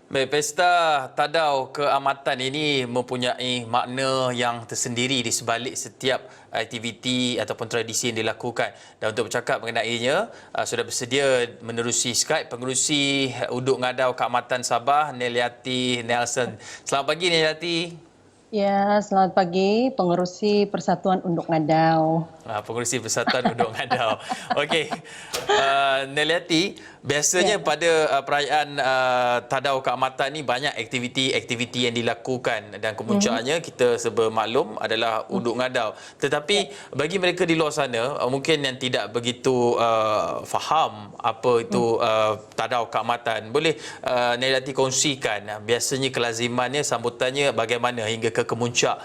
Baik, Pesta Tadau Keamatan ini mempunyai makna yang tersendiri di sebalik setiap aktiviti ataupun tradisi yang dilakukan. Dan untuk bercakap mengenainya, sudah bersedia menerusi Skype pengerusi Uduk Ngadau Keamatan Sabah, Neliati Nelson. Selamat pagi, Neliati. Ya, selamat pagi pengerusi Persatuan Unduk Ngadau. Pengerusi Persatuan Uduk Ngadau. Okey, Neliati, biasanya Ya. pada perayaan Tadau Keamatan ni banyak aktiviti-aktiviti yang dilakukan dan kemuncaknya kita bermaklum adalah Uduk Ngadau. Tetapi bagi mereka di luar sana mungkin yang tidak begitu faham apa itu Tadau Keamatan, boleh Neliati kongsikan biasanya kelazimannya, sambutannya bagaimana hingga ke kemuncak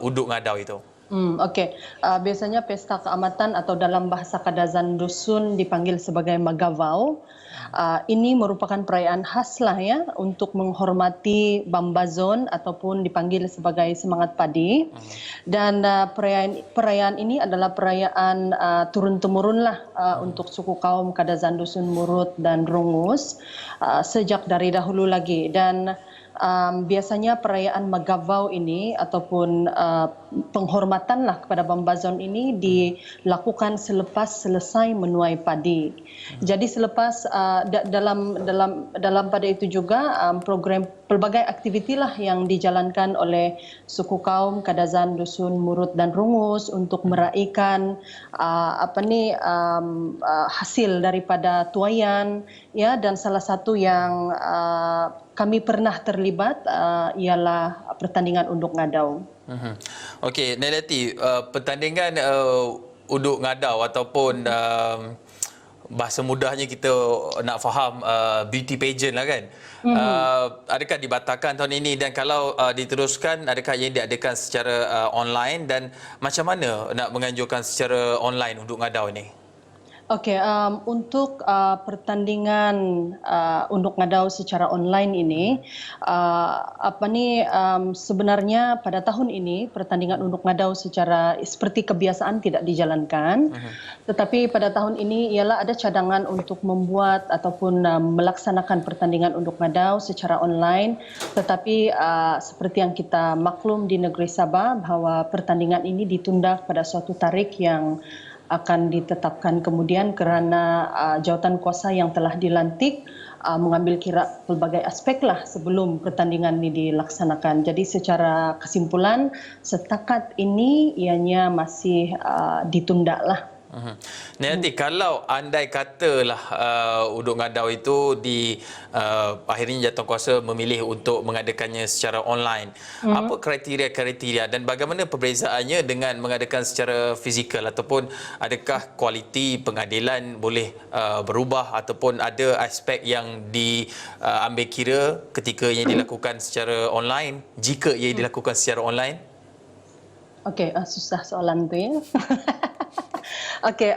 Uduk Ngadau itu? Okey. Biasanya pesta keamatan atau dalam bahasa Kadazan Dusun dipanggil sebagai Magavau. Ini merupakan perayaan khas lah ya untuk menghormati Bambazon ataupun dipanggil sebagai Semangat Padi. Dan perayaan ini adalah perayaan turun-temurun lah untuk suku kaum Kadazan Dusun Murut dan Rungus sejak dari dahulu lagi. Dan biasanya perayaan Magavau ini ataupun penghormatan lah kepada Bambazon ini dilakukan selepas selesai menuai padi. Jadi selepas dalam pada itu juga program pelbagai aktiviti lah yang dijalankan oleh suku kaum Kadazan Dusun Murut dan Rungus untuk meraihkan hasil daripada tuaian ya, dan salah satu yang kami pernah terlibat ialah pertandingan Unduk Ngadau. Okey, Neliati, pertandingan Uduk Ngadau ataupun bahasa mudahnya kita nak faham beauty pageant lah kan. Adakah dibatalkan tahun ini, dan kalau diteruskan adakah ia diadakan secara online, dan macam mana nak menganjurkan secara online Uduk Ngadau ini? Okey, untuk pertandingan Unduk Ngadau secara online ini, sebenarnya pada tahun ini pertandingan Unduk Ngadau secara seperti kebiasaan tidak dijalankan. Tetapi pada tahun ini ialah ada cadangan untuk membuat ataupun melaksanakan pertandingan Unduk Ngadau secara online. Tetapi seperti yang kita maklum di negeri Sabah bahawa pertandingan ini ditunda pada suatu tarikh yang akan ditetapkan kemudian kerana jawatan kuasa yang telah dilantik mengambil kira pelbagai aspek lah sebelum pertandingan ini dilaksanakan. Jadi secara kesimpulan setakat ini ianya masih ditunda lah. Nanti kalau andai katalah Uduk Ngadau itu akhirnya jawatankuasa memilih untuk mengadakannya secara online, apa kriteria-kriteria dan bagaimana perbezaannya dengan mengadakan secara fizikal, ataupun adakah kualiti pengadilan boleh berubah ataupun ada aspek yang diambil kira ketika ia dilakukan secara online, jika ia dilakukan secara online? Okey, susah soalan tu ya. Okey,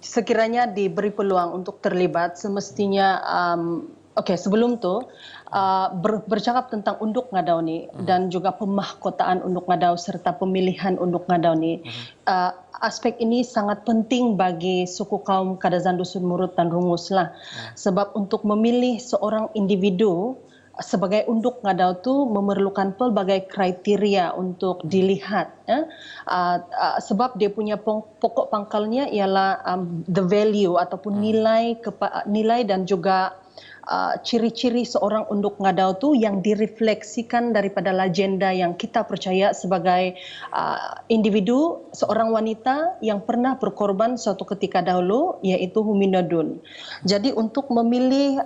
sekiranya diberi peluang untuk terlibat, semestinya sebelum tu bercakap tentang Unduk Ngadau ni dan juga pemahkotaan Unduk Ngadau serta pemilihan Unduk Ngadau ni. Aspek ini sangat penting bagi suku kaum Kadazan Dusun Murut dan Rungus lah. Sebab untuk memilih seorang individu sebagai Unduk Ngadau tu memerlukan pelbagai kriteria untuk dilihat ya. Sebab dia punya pokok pangkalnya ialah the value ataupun nilai dan juga ciri-ciri seorang Unduk Ngadau tu yang direfleksikan daripada legenda yang kita percaya sebagai individu seorang wanita yang pernah berkorban suatu ketika dahulu, iaitu Huminodun. Jadi untuk memilih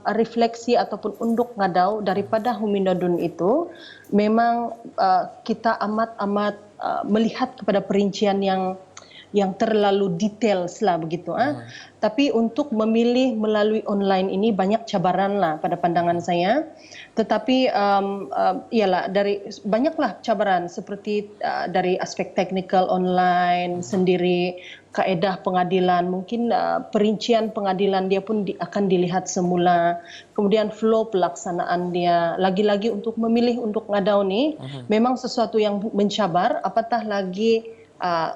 refleksi ataupun Unduk Ngadau daripada Huminodun itu memang kita amat melihat kepada perincian yang terlalu detail lah begitu. Tapi untuk memilih melalui online ini banyak cabaran lah pada pandangan saya. Tetapi ialah dari banyaklah cabaran seperti dari aspek teknikal online sendiri, kaedah pengadilan, mungkin perincian pengadilan dia pun akan dilihat semula. Kemudian flow pelaksanaan dia. Lagi-lagi untuk memilih Unduk Ngadau ni memang sesuatu yang mencabar, apatah lagi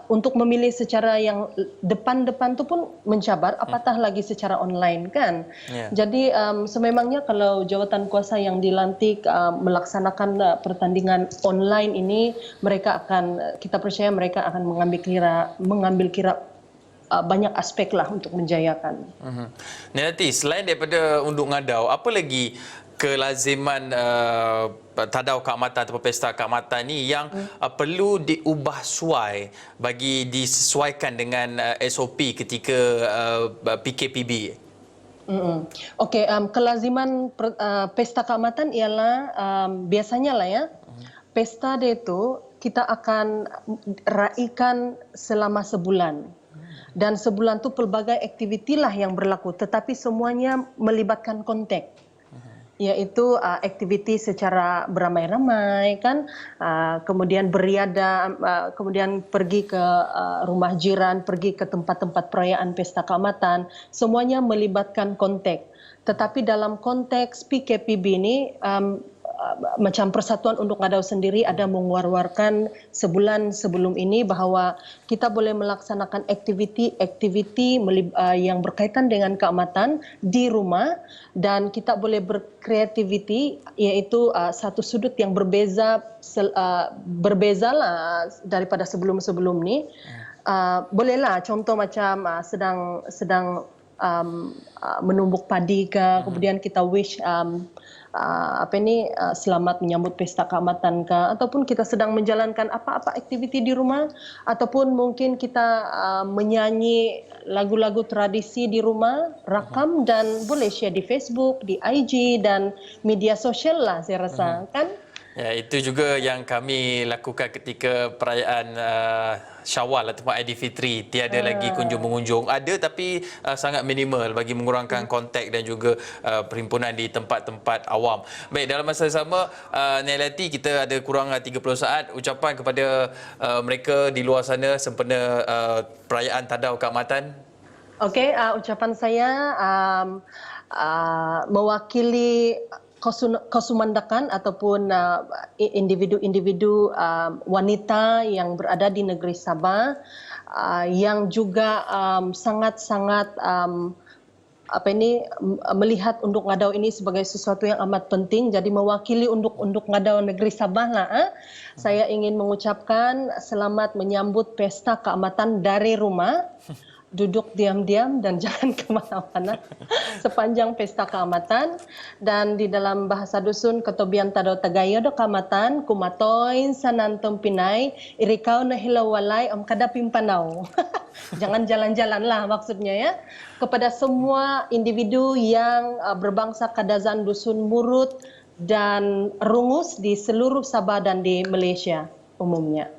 untuk memilih secara yang depan-depan tu pun mencabar, apatah lagi secara online kan. Ya. Jadi sememangnya kalau jawatan kuasa yang dilantik melaksanakan pertandingan online ini, kita percaya mereka akan mengambil kira banyak aspek lah untuk menjayakan. Nanti selain daripada unduh ngadau, apa lagi kelaziman tadau keamatan atau pesta keamatan ni yang perlu diubah suai bagi disesuaikan dengan SOP ketika PKPB? Okey, kelaziman pesta keamatan ialah biasanya lah ya, pesta dia itu kita akan raikan selama sebulan. Dan sebulan tu pelbagai aktiviti lah yang berlaku, tetapi semuanya melibatkan kontak. Iaitu aktiviti secara beramai-ramai kan, kemudian beriadah, kemudian pergi ke rumah jiran, pergi ke tempat-tempat perayaan pesta keamatan, semuanya melibatkan kontak. Tetapi dalam konteks PKPB ini macam Persatuan Unduk Ngadau sendiri ada mengeluarkan sebulan sebelum ini bahawa kita boleh melaksanakan aktiviti yang berkaitan dengan keamatan di rumah, dan kita boleh berkreativiti, iaitu satu sudut yang berbezalah daripada sebelum-sebelum ni. Bolehlah contoh macam sedang menumbuk padi ke, kemudian kita wish selamat menyambut pesta keamatan ke, ataupun kita sedang menjalankan apa-apa aktiviti di rumah, ataupun mungkin kita menyanyi lagu-lagu tradisi di rumah, rakam dan boleh share di Facebook, di IG dan media sosial lah saya rasa kan. Ya, itu juga yang kami lakukan ketika perayaan Syawal ataupun Aidilfitri. Tiada lagi kunjung-mengunjung. Ada tapi sangat minimal bagi mengurangkan kontak dan juga perhimpunan di tempat-tempat awam. Baik, dalam masa yang sama, Nailati, kita ada kurang 30 saat. Ucapan kepada mereka di luar sana sempena perayaan Tadau Keamatan. Okey, ucapan saya mewakili Kosumandakan ataupun individu-individu wanita yang berada di negeri Sabah yang juga sangat-sangat melihat Unduk Ngadau ini sebagai sesuatu yang amat penting. Jadi mewakili Unduk Ngadau negeri Sabah lah, saya ingin mengucapkan selamat menyambut pesta keamatan dari rumah. Duduk diam-diam dan jangan ke mana-mana sepanjang pesta keamatan. Dan di dalam bahasa dusun, Ketobian Tadau Tagayo do keamatan, kumatoin sanantom pinay, irikau na hilawalay om kada pimpanau. Jangan jalan-jalan lah maksudnya ya. Kepada semua individu yang berbangsa Kadazan Dusun Murut dan Rungus di seluruh Sabah dan di Malaysia umumnya.